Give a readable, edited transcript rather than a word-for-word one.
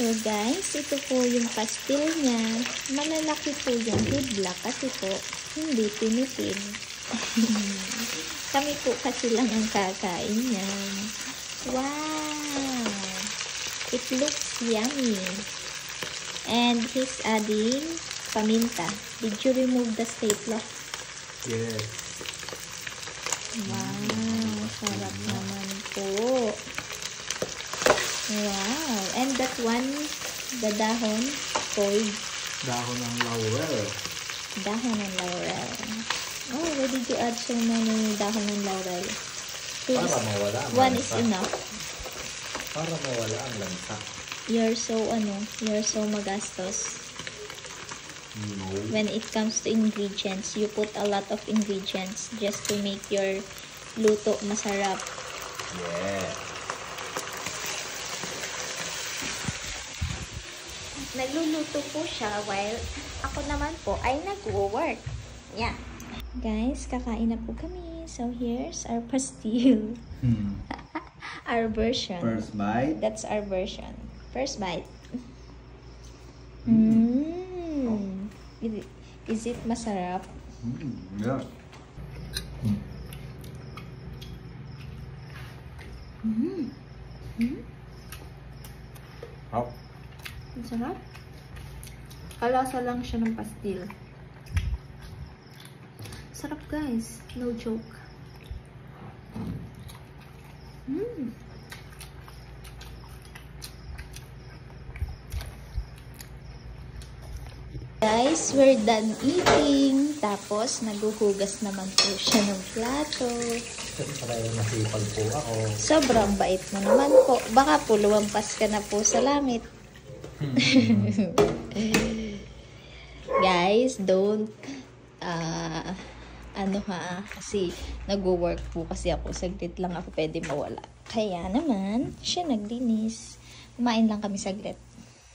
So guys, ito po yung pastil niya. Malalaki po yung hibla kasi po hindi tinipid. Kami po kasi lang ang kakain niyan. Wow! It looks yummy. And he's adding paminta. Did you remove the stapler? Yes. Wow! Sarap naman po. Wow! And that one, the dahon, toy. Dahon ng laurel. Dahon ng laurel. Oh, why did you add so many dahon ng laurel? Para mawala ang One lansa. is enough. Para mawala ang lansa. You're so magastos. No. When it comes to ingredients, you put a lot of ingredients just to make your luto masarap. Yeah. Nagluluto po siya while ako naman po ay nag-work. Yeah. Guys, kakain na po kami. So, here's our pastil. Our version. First bite. That's our version. First bite. Is it masarap? Yeah. How? Masarap. Kalasa lang siya ng pastil. Sarap guys. No joke. Guys, we're done eating. Tapos, naguhugas naman po siya ng plato. Para masipag po ako. Sobrang bait mo naman po. Baka po lumampas ka na po sa langit. Guys, don't kasi nag-work po kasi ako. Saglit lang ako pwede mawala. Kaya naman, siya naglinis. Kumain lang kami saglit.